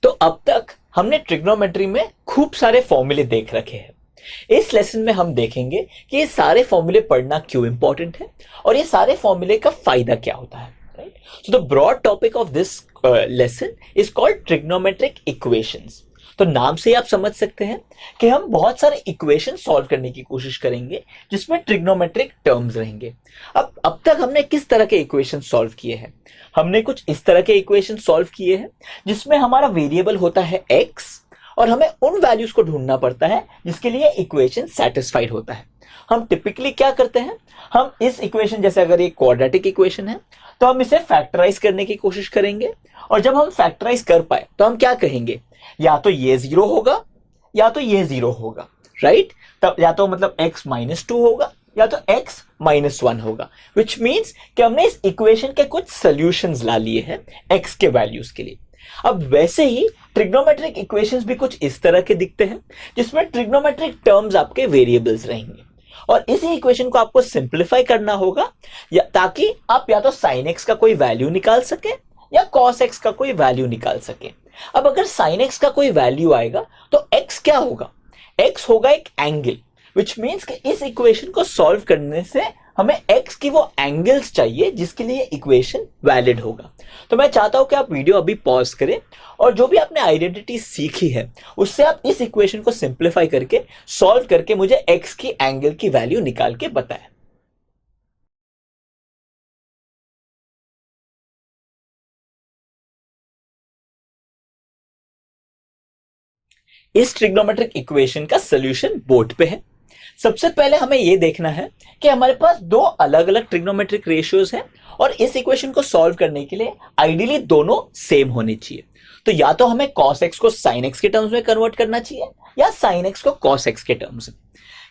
तो अब तक हमने ट्रिग्नोमेट्री में खूब सारे फॉर्मूले देख रखे हैं। इस लेसन में हम देखेंगे कि ये सारे फॉर्मूले पढ़ना क्यों इंपॉर्टेंट है और ये सारे फॉर्मूले का फायदा क्या होता है, right. So the broad topic of this lesson is called trigonometric equations. तो नाम से आप समझ सकते हैं कि हम बहुत सारे इक्वेशन सॉल्व करने की कोशिश करेंगे जिसमें ट्रिग्नोमेट्रिक टर्म्स रहेंगे। अब तक हमने किस तरह के इक्वेशन सॉल्व किए हैं? हमने कुछ इस तरह के इक्वेशन सॉल्व किए हैं जिसमें हमारा वेरिएबल होता है x और हमें उन वैल्यूज को ढूंढना पड़ता है जिसके लिए इक्वेशन सेटिस्फाइड होता है। हम टिपिकली क्या करते हैं, हम इस इक्वेशन, जैसे अगर ये क्वाड्रेटिक इक्वेशन है तो हम इसे फैक्टराइज करने की कोशिश करेंगे और जब हम फैक्टराइज कर पाए तो हम क्या कहेंगे, या तो ये 0 होगा या तो ये 0 होगा, राइट। तब या तो मतलब x-2 होगा या तो x-1 होगा, विच मीन्स कि हमने इस इक्वेशन के कुछ सॉल्यूशंस ला लिए हैं x के वैल्यूज के लिए। अब वैसे ही ट्रिग्नोमेट्रिक इक्वेशंस भी कुछ इस तरह के दिखते हैं जिसमें ट्रिग्नोमेट्रिक टर्म्स आपके वेरिएबल्स रहेंगे और इसी इक्वेशन को आपको सिंप्लीफाई करना होगा ताकि आप या तो sin x का कोई वैल्यू निकाल सके या cos x का कोई वैल्यू निकाल सके। अब अगर sin x का कोई वैल्यू आएगा तो x क्या होगा, x होगा एक एंगल, विच मीन्स कि इस इक्वेशन को सॉल्व करने से हमें x की वो एंगल्स चाहिए जिसके लिए इक्वेशन वैलिड होगा। तो मैं चाहता हूं कि आप वीडियो अभी पॉज करें और जो भी आपने आइडेंटिटी सीखी है उससे आप इस इक्वेशन को सिंप्लीफाई करके सॉल्व करके मुझे x की एंगल की वैल्यू निकाल के बताएं। इस ट्रिग्नोमेट्रिक इक्वेशन का सॉल्यूशन बोर्ड पे है। सबसे पहले हमें यह देखना है कि हमारे पास दो अलग अलग ट्रिग्नोमेट्रिक रेशियोज हैं और इस इक्वेशन को सॉल्व करने के लिए आइडियली दोनों सेम होने चाहिए। तो या तो हमें cos x को sin x के टर्म्स में कन्वर्ट करना चाहिए या sin x को cos x के टर्म्स में।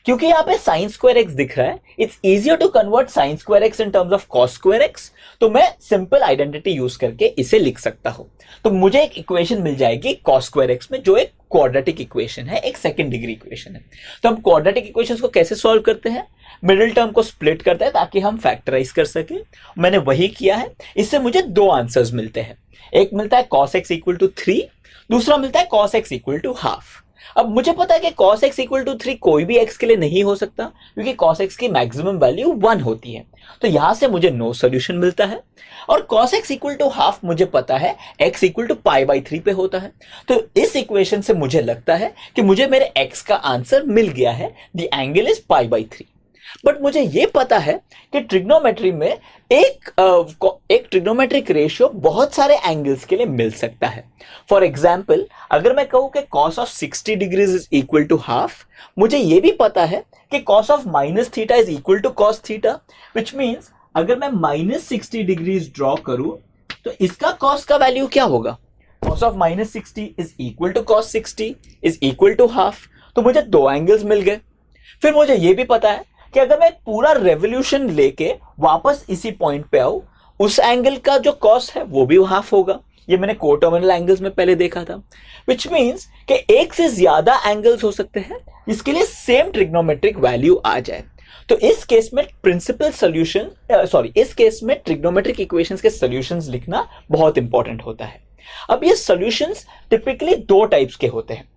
क्योंकि यहाँ पे sin स्क्वायर x दिख रहा है, it's easier to convert sin square x in terms of cos square x, तो मैं सिंपल आइडेंटिटी यूज करके इसे लिख सकता हूं। तो मुझे एक इक्वेशन मिल जाएगी cos स्क्वायर x में जो एक क्वाड्रेटिक इक्वेशन है, एक सेकंड डिग्री इक्वेशन है। तो हम क्वाड्रेटिक इक्वेशंस को कैसे सॉल्व करते हैं, मिडिल टर्म को स्प्लिट करते हैं ताकि हम फैक्टराइज कर सके। मैंने वही किया है। इससे मुझे दो आंसर्स मिलते हैं, एक मिलता है cos x इक्वल टू 3, दूसरा मिलता है cos x equal to half. अब मुझे पता है कि cos x इक्वल टू 3 कोई भी x के लिए नहीं हो सकता क्योंकि cos x की मैक्सिमम वैल्यू 1 होती है, तो यहां से मुझे नो सॉल्यूशन मिलता है। और cos x equal to half मुझे पता है x इक्वल टू π/3 पे होता है। तो इस इक्वेशन से मुझे लगता है कि मुझे मेरे x का आंसर मिल गया है, द एंगल इज π/3। बट मुझे यह पता है कि ट्रिग्नोमेट्री में एक ट्रिग्नोमेट्रिक रेशियो बहुत सारे एंगल्स के लिए मिल सकता है। फॉर एग्जाम्पल, अगर मैं कहूं कि cos of 60 degrees is equal to half, मुझे यह भी पता है कि cos of -θ is equal to cos theta, which means अगर मैं -60 डिग्रीज ड्रॉ करूं तो इसका cos का वैल्यू क्या होगा, cos of -60 is equal to cos 60 is equal to half. तो मुझे दो एंगल्स मिल गए। फिर मुझे यह भी पता है कि अगर मैं पूरा रेवोल्यूशन लेके वापस इसी पॉइंट पे आऊं, उस एंगल का जो कॉस है वो भी हाफ होगा। ये मैंने कोटर्मिनल एंगल्स में पहले देखा था, विच मीन्स कि एक से ज्यादा एंगल्स हो सकते हैं जिसके लिए सेम ट्रिग्नोमेट्रिक वैल्यू आ जाए। तो इस केस में प्रिंसिपल सॉल्यूशन इस केस में ट्रिग्नोमेट्रिक इक्वेशंस के सॉल्यूशंस लिखना बहुत इंपॉर्टेंट होता है। अब ये सॉल्यूशंस टिपिकली दो टाइप्स के होते हैं,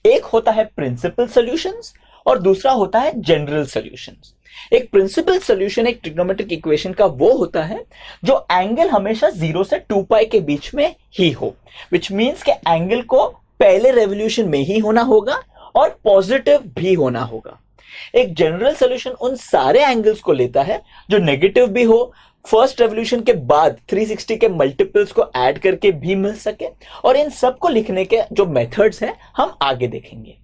एक होता है प्रिंसिपल सॉल्यूशंस और दूसरा होता है जनरल सॉल्यूशंस। एक प्रिंसिपल सॉल्यूशन एक ट्रिग्नोमेट्रिक इक्वेशन का वो होता है जो एंगल हमेशा 0 से 2π के बीच में ही हो, विच मीन्स के एंगल को पहले रेवोल्यूशन में ही होना होगा और पॉजिटिव भी होना होगा। एक जनरल सॉल्यूशन उन सारे एंगल्स को लेता है जो नेगेटिव भी हो, फर्स्ट रेवोल्यूशन के बाद 360 के मल्टीपल्स को ऐड करके भी मिल सके, और इन सब को लिखने के जो मेथड्स हैं हम आगे देखेंगे।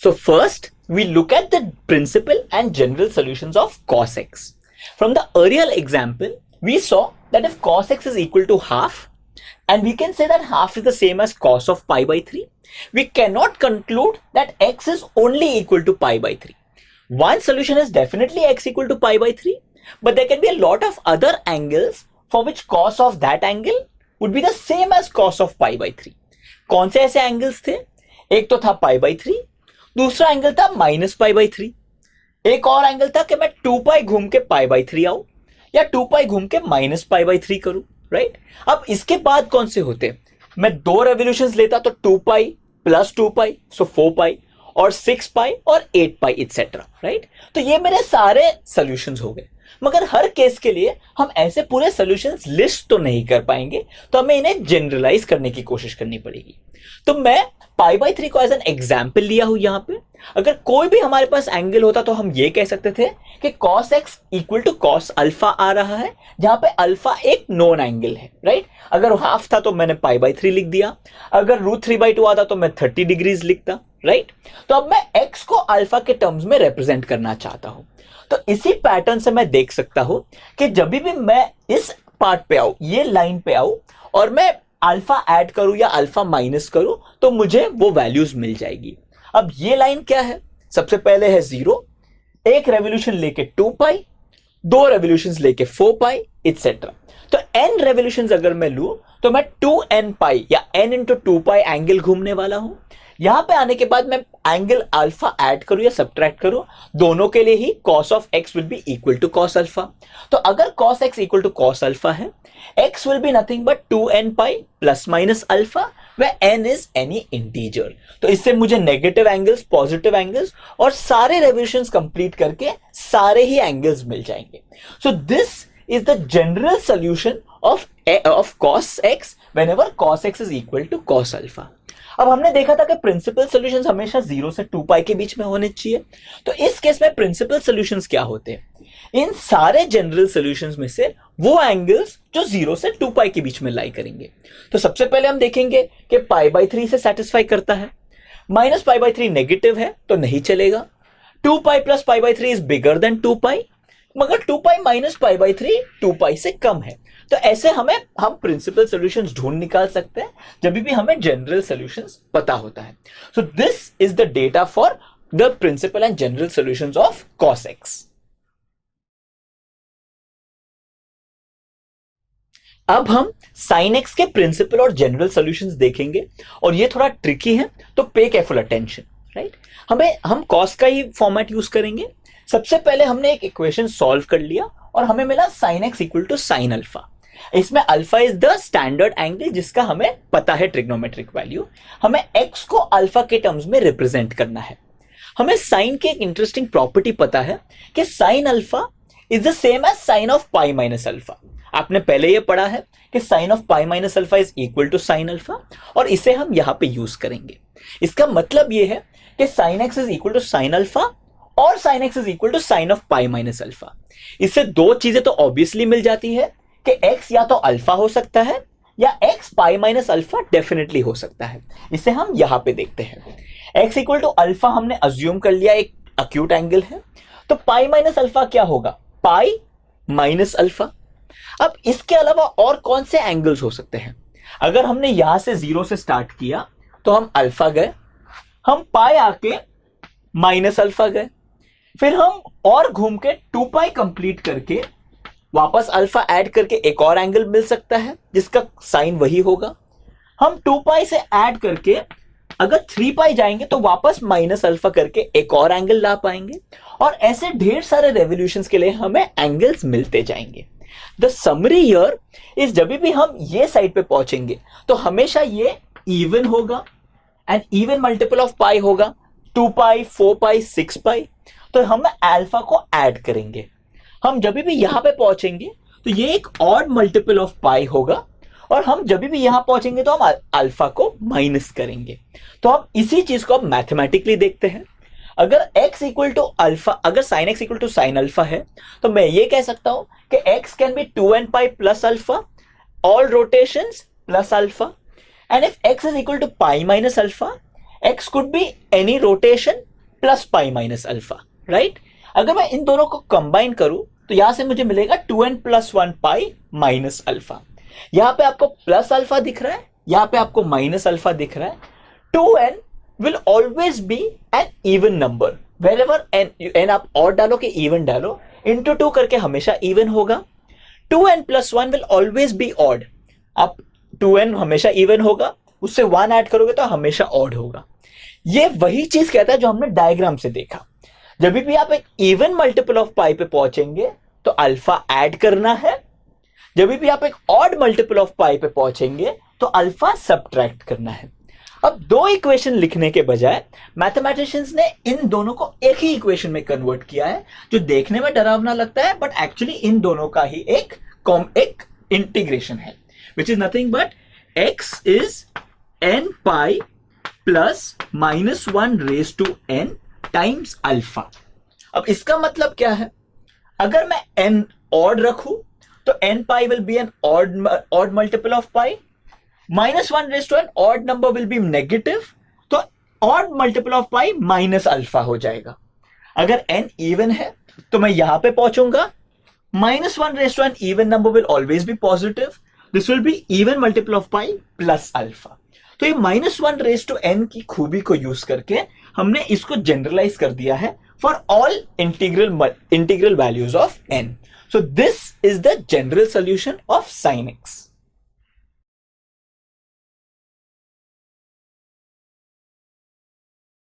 So first, we look at the principal and general solutions of cos x. From the earlier example, we saw that if cos x is equal to half, and we can say that half is the same as cos of π/3, we cannot conclude that x is only equal to π/3. One solution is definitely x equal to π/3, but there can be a lot of other angles for which cos of that angle would be the same as cos of π/3. कौन से ऐसे angles थे? एक तो था π/3, दूसरा angle था -π/3, एक और एंगल था कि मैं 2π घूम के π/3 आऊं, या 2 पाई घूम के माइनस पाई बाई 3 करूं, राइट। अब इसके बाद कौन से होते हैं, मैं 2 रेवोल्यूशंस लेता तो 2 पाई प्लस 2 पाई, सो 4 पाई, और 6 पाई और 8 पाई इट्सेट्रा, राइट। तो ये मेरे सारे सॉल्यूशंस हो गए। मगर हर केस के लिए हम ऐसे पूरे सॉल्यूशंस लिस्ट तो नहीं कर पाएंगे, तो हमें इन्हें जनरलाइज करने की कोशिश करनी पड़ेगी। तो मैं पाई बाई 3 को एज एन एग्जाम्पल लिया हूं यहां पे। अगर कोई भी हमारे पास एंगल होता तो हम ये कह सकते थे कि cos x equal to cos alpha आ रहा है, जहां पे अल्फा एक नॉन एंगल है, राइट। अगर हाफ था तो मैंने पाई बाई 3 लिख दिया, अगर √3/2 आता तो मैं 30 डिग्रीज लिखता, राइट। तो अब मैं x को अल्फा के टर्म्स में रिप्रेजेंट करना चाहता हूं। तो इसी पैटर्न से मैं देख सकता हूं कि जब भी मैं इस पार्ट पे आऊं, ये लाइन पे आऊं, और मैं अल्फा ऐड करूं या अल्फा माइनस करूं, तो मुझे वो वैल्यूज मिल जाएगी। अब ये लाइन क्या है, सबसे पहले है 0, एक रेवोल्यूशन लेके 2 पाई, 2 रेवोल्यूशंस लेके 4 पाई इट्सेट्रा। तो n रेवोल्यूशंस अगर मैं लूं तो मैं 2n पाई या n इंटू 2 पाई एंगल घूमने वाला हूं। यहां पे आने के बाद मैं एंगल अल्फा ऐड करूं या सब्ट्रैक्ट करूं, दोनों के लिए ही cos of x will be equal to cos alpha. तो अगर cos x equal to cos alpha है, x will be nothing but 2n pi plus minus alpha, where n is any integer। तो इससे मुझे नेगेटिव एंगल्स, पॉजिटिव एंगल्स और सारे revolutions complete करके सारे ही एंगल्स मिल जाएंगे। So this is the general solution of cos x whenever cos x is equal to cos alpha। अब हमने देखा था कि प्रिंसिपल सॉल्यूशंस हमेशा 0 से 2 पाई के बीच में होने चाहिए। तो इस केस में प्रिंसिपल सॉल्यूशंस क्या होते हैं, इन सारे जनरल सॉल्यूशंस में से वो एंगल्स जो 0 से 2 पाई के बीच में लाई करेंगे। तो सबसे पहले हम देखेंगे कि पाई बाई 3 से सेटिस्फाई करता है, माइनस पाई बाई 3 नेगेटिव है तो नहीं चलेगा, 2 pi plus pi by 3 is bigger than 2 पाई, मगर 2 पाई माइनस पाई बाई 3 2 पाई से कम है। तो ऐसे हम प्रिंसिपल सॉल्यूशंस ढूंढ निकाल सकते हैं जब भी हमें जनरल सॉल्यूशंस पता होता है। So this is the data for the principal and general solutions of cos x। अब हम sin x के प्रिंसिपल और जनरल सॉल्यूशंस देखेंगे, और ये थोड़ा ट्रिकी है, तो पे केयरफुल अटेंशन, राइट। हम cos का ही फॉर्मेट यूज करेंगे। सबसे पहले हमने एक इक्वेशन सॉल्व कर लिया और हमें मिला sin x equal to sin alpha. इसमें alpha is the standard angle जिसका हमें पता है ट्रिग्नोमेट्रिक वैल्यू। हमें x को अल्फा के टर्म्स में रिप्रेजेंट करना है। हमें sin की एक इंटरेस्टिंग प्रॉपर्टी पता है कि sin alpha is the same as sin of pi minus alpha. आपने पहले ये पढ़ा है कि sin of pi minus alpha is equal to sin alpha, और इसे हम यहां पे यूज करेंगे। इसका मतलब ये है कि sin x is equal to sin alpha और sin x is equal to sin of pi minus alpha. इससे दो चीजें तो ऑब्वियसली मिल जाती है कि x या तो अल्फा हो सकता है या x पाई माइनस अल्फा डेफिनेटली हो सकता है। इसे हम यहां पे देखते हैं। x इक्वल टू अल्फा हमने अज्यूम कर लिया एक अक्यूट एंगल है, तो पाई माइनस अल्फा क्या होगा, पाई माइनस अल्फा। अब इसके अलावा और कौन से एंगल्स हो सकते हैं, अगर हमने यहां से 0 से स्टार्ट किया तो हम अल्फा गए, हम पाई आके माइनस अल्फा गए, फिर हम और घूम के 2 पाई कंप्लीट करके वापस अल्फा ऐड करके एक और एंगल मिल सकता है जिसका साइन वही होगा। हम 2 पाई से ऐड करके अगर 3 पाई जाएंगे तो वापस माइनस अल्फा करके एक और एंगल ला पाएंगे, और ऐसे ढेर सारे रेवोल्यूशंस के लिए हमें एंगल्स मिलते जाएंगे। द समरी हियर इज जब भी हम ये साइड पे पहुंचेंगे तो हमेशा ये इवन होगा, एंड इवन मल्टीपल ऑफ पाई होगा, 2 पाई 4 पाई 6 पाई। तो हम अल्फा को ऐड करेंगे। हम जब भी यहां पे पहुंचेंगे तो ये एक ऑड मल्टीपल ऑफ पाई होगा, और हम जब भी यहां पहुंचेंगे तो हम अल्फा को माइनस करेंगे। तो हम इसी चीज को अब मैथमेटिकली देखते हैं। अगर x इक्वल टू अल्फा, अगर sin x equal to sin alpha है, तो मैं ये कह सकता हूं कि x can be 2n pi plus alpha all rotations plus alpha, and if x is equal to pi minus alpha, x could be any rotation plus pi minus alpha, right. अगर मैं इन दोनों को कंबाइन करूं तो यहां से मुझे मिलेगा 2n प्लस 1 पाई माइनस अल्फा। यहां पे आपको प्लस अल्फा दिख रहा है, यहां पे आपको माइनस अल्फा दिख रहा है। 2n will always be an even number, wherever n आप और डालो कि इवन डालो, इंटू 2 करके हमेशा इवन होगा। 2n plus 1 will always be odd, आप 2n हमेशा इवन होगा, उससे 1 ऐड करोगे तो हमेशा ऑड होगा। ये वही चीज कहता है जो हमने डायग्राम से देखा। जब भी आप एक इवन मल्टीपल ऑफ पाई पे पहुंचेंगे तो अल्फा ऐड करना है, जब भी आप एक ऑड मल्टीपल ऑफ पाई पे पहुंचेंगे तो अल्फा सब्ट्रैक्ट करना है। अब दो इक्वेशन लिखने के बजाय मैथमेटिशियंस ने इन दोनों को एक ही इक्वेशन में कन्वर्ट किया है, जो देखने में डरावना लगता है बट एक्चुअली इन दोनों का ही एक इंटीग्रेशन है, which is nothing but x is n pi plus -1 raise to n times alpha. अब इसका मतलब क्या है, अगर मैं n ऑड रखूं तो n pi will be an odd multiple of pi, -1 raise to n odd number will be negative, तो odd multiple of pi minus alpha हो जाएगा। अगर n इवन है तो मैं यहां पे पहुंचूंगा, -1 raise to n even number will always be positive, this will be even multiple of pi plus alpha. तो ये -1 रेज टू n की खूबी को यूज करके हमने इसको जनरलाइज कर दिया है for all integral values of n। So this is the general solution of sin x.